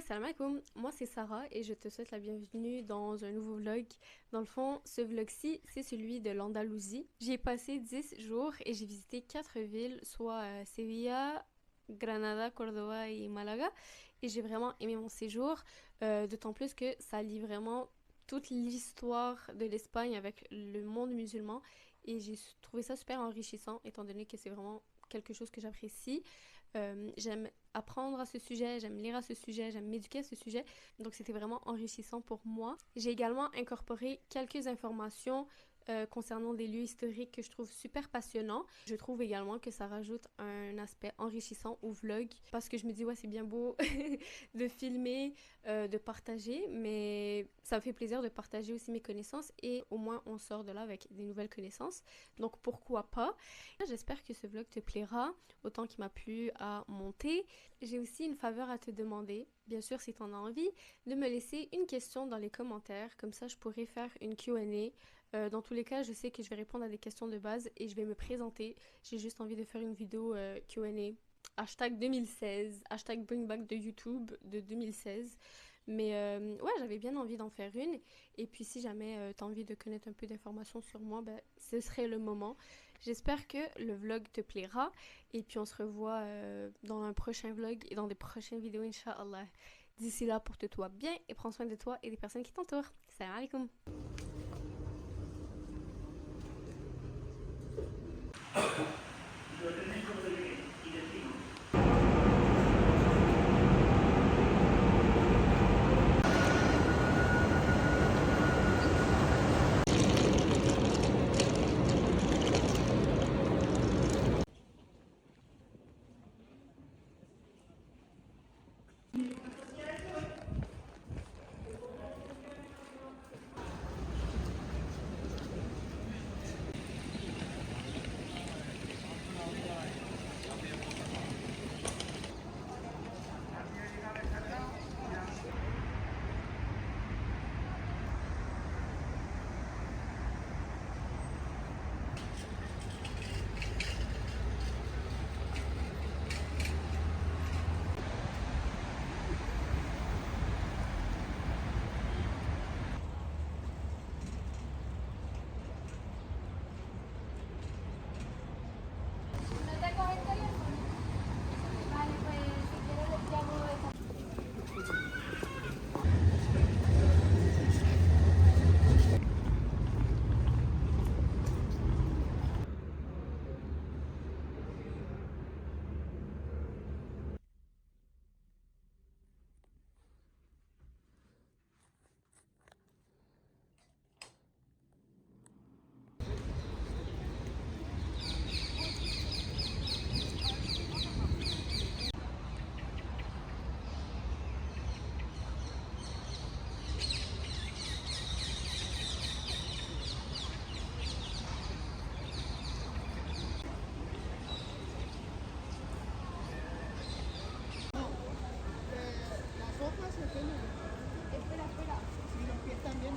salam alaikum, moi c'est Sarah et je te souhaite la bienvenue dans un nouveau vlog. Dans le fond, ce vlog-ci, c'est celui de l'Andalousie. J'y ai passé 10 jours et j'ai visité 4 villes, soit Sevilla, Granada, Cordoba et Malaga. Et j'ai vraiment aimé mon séjour, d'autant plus que ça lie vraiment toute l'histoire de l'Espagne avec le monde musulman. Et j'ai trouvé ça super enrichissant, étant donné que c'est vraiment quelque chose que j'apprécie. J'aime apprendre à ce sujet, j'aime lire à ce sujet, j'aime m'éduquer à ce sujet. Donc c'était vraiment enrichissant pour moi. J'ai également incorporé quelques informations concernant des lieux historiques que je trouve super passionnants. Je trouve également que ça rajoute un aspect enrichissant au vlog parce que je me dis ouais c'est bien beau de filmer, de partager, mais ça me fait plaisir de partager aussi mes connaissances et au moins on sort de là avec des nouvelles connaissances. Donc pourquoi pas? J'espère que ce vlog te plaira autant qu'il m'a plu à monter. J'ai aussi une faveur à te demander, bien sûr si tu en as envie, de me laisser une question dans les commentaires, comme ça je pourrai faire une Q&A. Dans tous les cas, je sais que je vais répondre à des questions de base et je vais me présenter. J'ai juste envie de faire une vidéo Q&A. Hashtag 2016, hashtag bring back de YouTube de 2016. Mais ouais, j'avais bien envie d'en faire une. Et puis si jamais tu as envie de connaître un peu d'informations sur moi, ben, ce serait le moment. J'espère que le vlog te plaira. Et puis on se revoit dans un prochain vlog et dans des prochaines vidéos, Inch'Allah. D'ici là, porte-toi bien et prends soin de toi et des personnes qui t'entourent. Salam alaikum. Espera, espera. Si los pies también.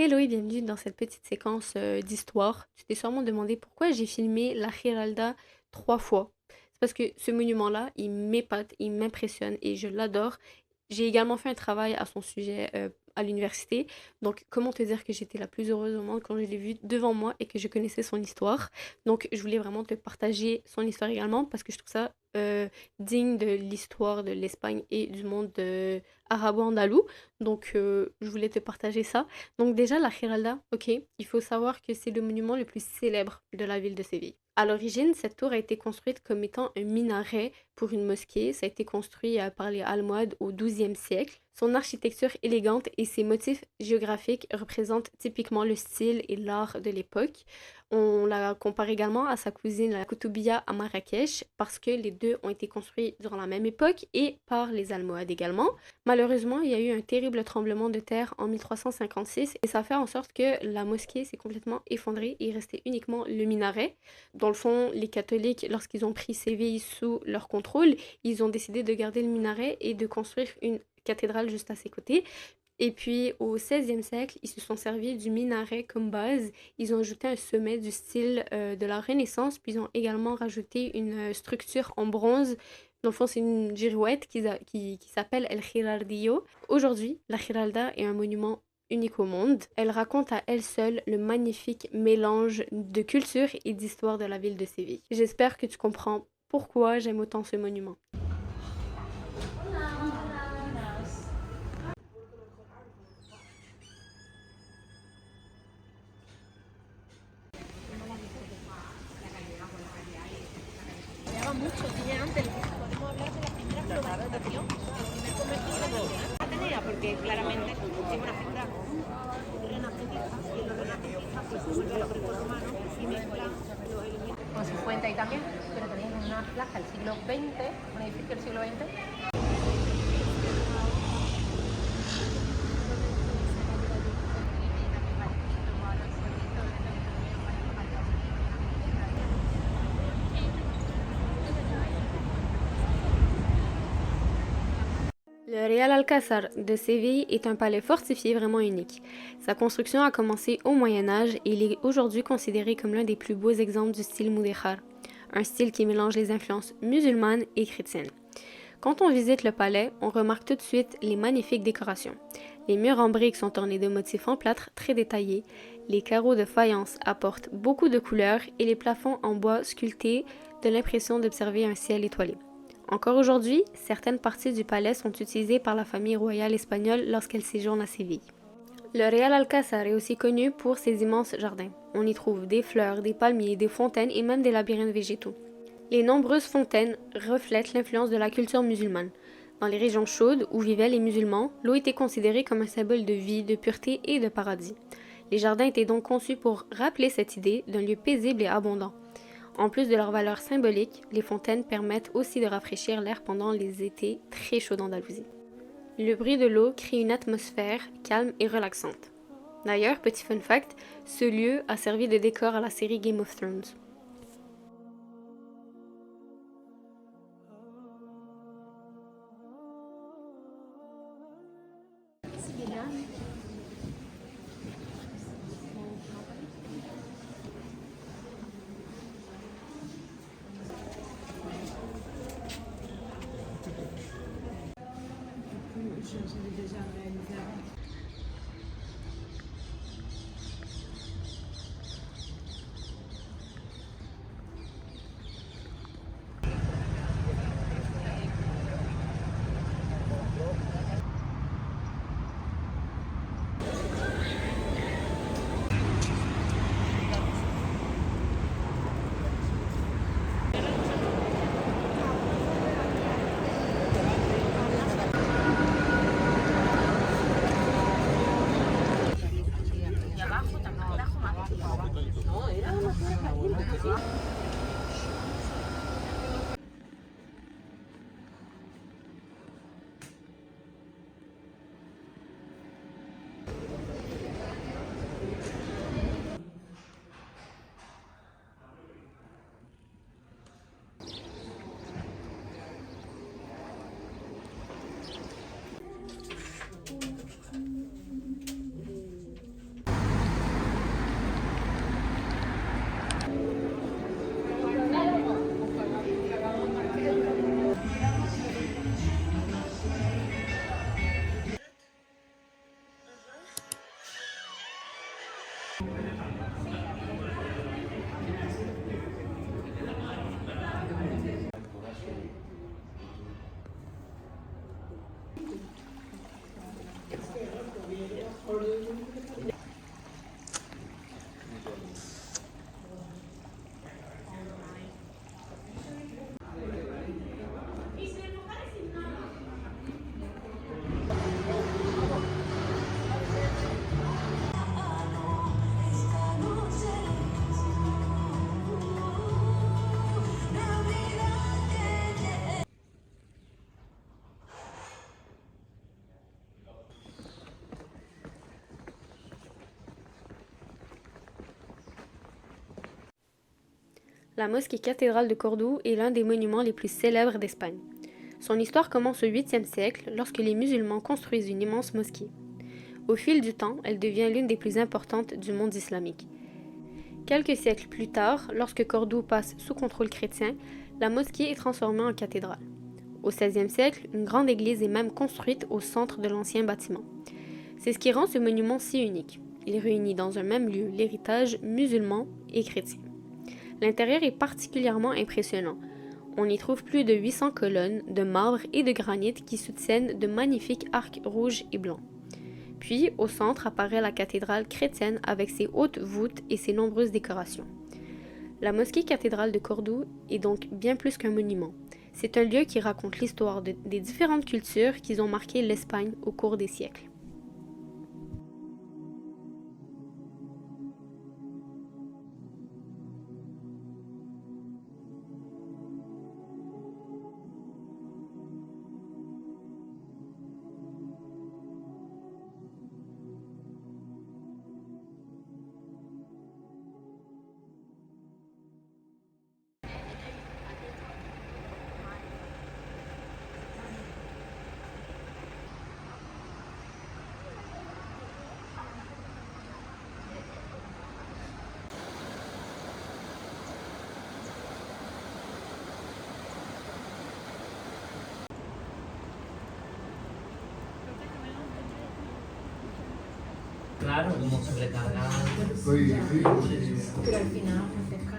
Hello et bienvenue dans cette petite séquence d'histoire. Tu t'es sûrement demandé pourquoi j'ai filmé la Giralda 3 fois. C'est parce que ce monument-là, il m'épate, il m'impressionne et je l'adore. J'ai également fait un travail à son sujet à l'université. Donc, comment te dire que j'étais la plus heureuse au monde quand je l'ai vu devant moi et que je connaissais son histoire. Donc, je voulais vraiment te partager son histoire également parce que je trouve ça digne de l'histoire de l'Espagne et du monde arabo-andalou. Donc, je voulais te partager ça. Donc déjà, la Giralda, ok, il faut savoir que c'est le monument le plus célèbre de la ville de Séville. À l'origine, cette tour a été construite comme étant un minaret pour une mosquée. Ça a été construit par les Almohades au XIIe siècle. Son architecture élégante et ses motifs géographiques représentent typiquement le style et l'art de l'époque. On la compare également à sa cousine la Koutoubia à Marrakech parce que les deux ont été construits durant la même époque et par les Almohades également. Malheureusement, il y a eu un terrible tremblement de terre en 1356 et ça fait en sorte que la mosquée s'est complètement effondrée et il restait uniquement le minaret. Dans le fond, les catholiques, lorsqu'ils ont pris Séville sous leur contrôle, ils ont décidé de garder le minaret et de construire une cathédrale juste à ses côtés. Et puis au XVIe siècle, ils se sont servis du minaret comme base. Ils ont ajouté un sommet du style de la Renaissance, puis ils ont également rajouté une structure en bronze. Dans le fond, c'est une girouette qui s'appelle El Girardillo. Aujourd'hui, la Giralda est un monument unique au monde. Elle raconte à elle seule le magnifique mélange de culture et d'histoire de la ville de Séville. J'espère que tu comprends pourquoi j'aime autant ce monument. Lleva mucho, tiene antes, podemos hablar de la primera globalización, el primer comercio internacional. La tenía porque claramente tiene una figura renacentista y en los renacentistas pues se vuelve a lo grecorromano y mezcla los elementos. Con su fuente ahí también, pero tenéis una plaza del siglo XX, un edificio del siglo XX. Le Real Alcázar de Séville est un palais fortifié vraiment unique. Sa construction a commencé au Moyen Âge et il est aujourd'hui considéré comme l'un des plus beaux exemples du style mudéjar, un style qui mélange les influences musulmanes et chrétiennes. Quand on visite le palais, on remarque tout de suite les magnifiques décorations. Les murs en briques sont ornés de motifs en plâtre très détaillés, les carreaux de faïence apportent beaucoup de couleurs et les plafonds en bois sculptés donnent l'impression d'observer un ciel étoilé. Encore aujourd'hui, certaines parties du palais sont utilisées par la famille royale espagnole lorsqu'elle séjourne à Séville. Le Real Alcázar est aussi connu pour ses immenses jardins. On y trouve des fleurs, des palmiers, des fontaines et même des labyrinthes végétaux. Les nombreuses fontaines reflètent l'influence de la culture musulmane. Dans les régions chaudes où vivaient les musulmans, l'eau était considérée comme un symbole de vie, de pureté et de paradis. Les jardins étaient donc conçus pour rappeler cette idée d'un lieu paisible et abondant. En plus de leur valeur symbolique, les fontaines permettent aussi de rafraîchir l'air pendant les étés très chauds d'Andalousie. Le bruit de l'eau crée une atmosphère calme et relaxante. D'ailleurs, petit fun fact, ce lieu a servi de décor à la série Game of Thrones. La mosquée cathédrale de Cordoue est l'un des monuments les plus célèbres d'Espagne. Son histoire commence au 8e siècle lorsque les musulmans construisent une immense mosquée. Au fil du temps, elle devient l'une des plus importantes du monde islamique. Quelques siècles plus tard, lorsque Cordoue passe sous contrôle chrétien, la mosquée est transformée en cathédrale. Au XVIe siècle, une grande église est même construite au centre de l'ancien bâtiment. C'est ce qui rend ce monument si unique. Il réunit dans un même lieu l'héritage musulman et chrétien. L'intérieur est particulièrement impressionnant. On y trouve plus de 800 colonnes de marbre et de granit qui soutiennent de magnifiques arcs rouges et blancs. Puis, au centre apparaît la cathédrale chrétienne avec ses hautes voûtes et ses nombreuses décorations. La mosquée cathédrale de Cordoue est donc bien plus qu'un monument. C'est un lieu qui raconte l'histoire des différentes cultures qui ont marqué l'Espagne au cours des siècles. Claro, como sobrecargado. Pero al final refrescan.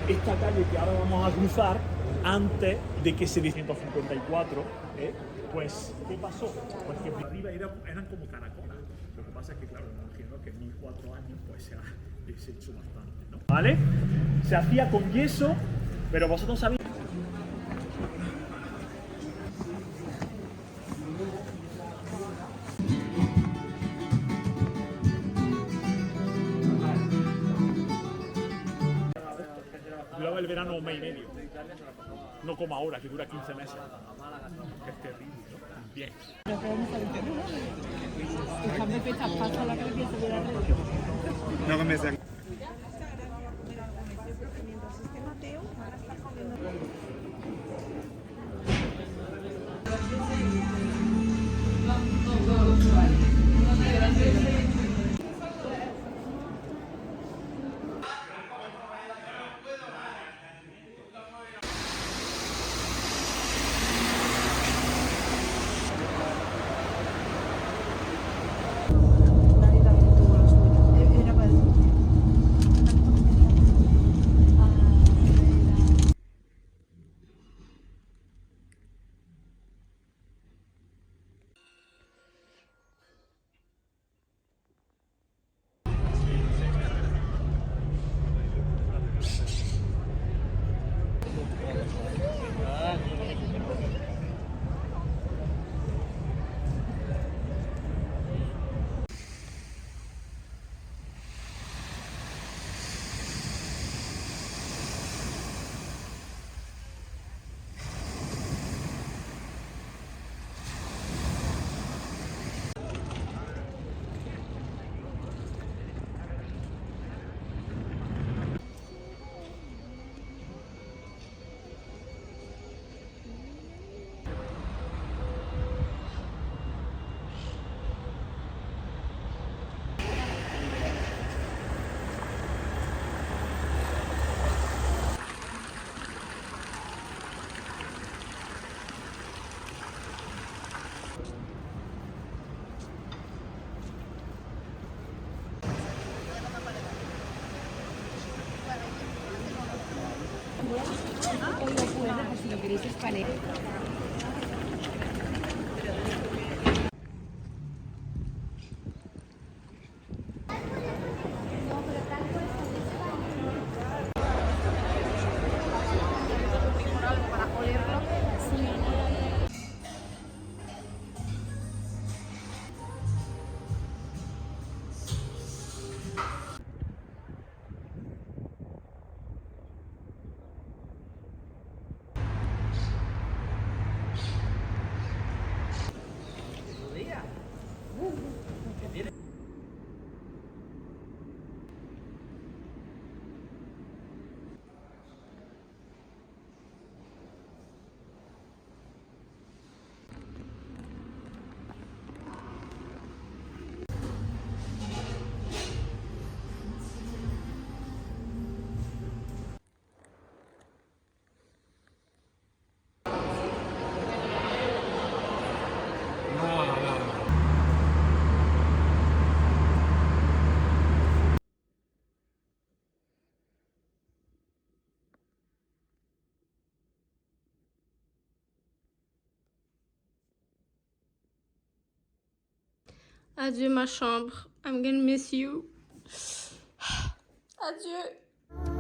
Esta calle que ahora vamos a cruzar, antes de que se 154, pues, ¿qué pasó? Pues que arriba eran como caracolas. Lo que pasa es que, claro, me imagino que en 1004 años pues se ha deshecho bastante, ¿no? ¿Vale? Se hacía con yeso, pero vosotros sabéis... Duraba el verano un mes y medio, no como ahora, que dura 15 meses, que es terrible, ¿no? Bien. No comienza. Vale. Adieu ma chambre. I'm gonna miss you. Adieu.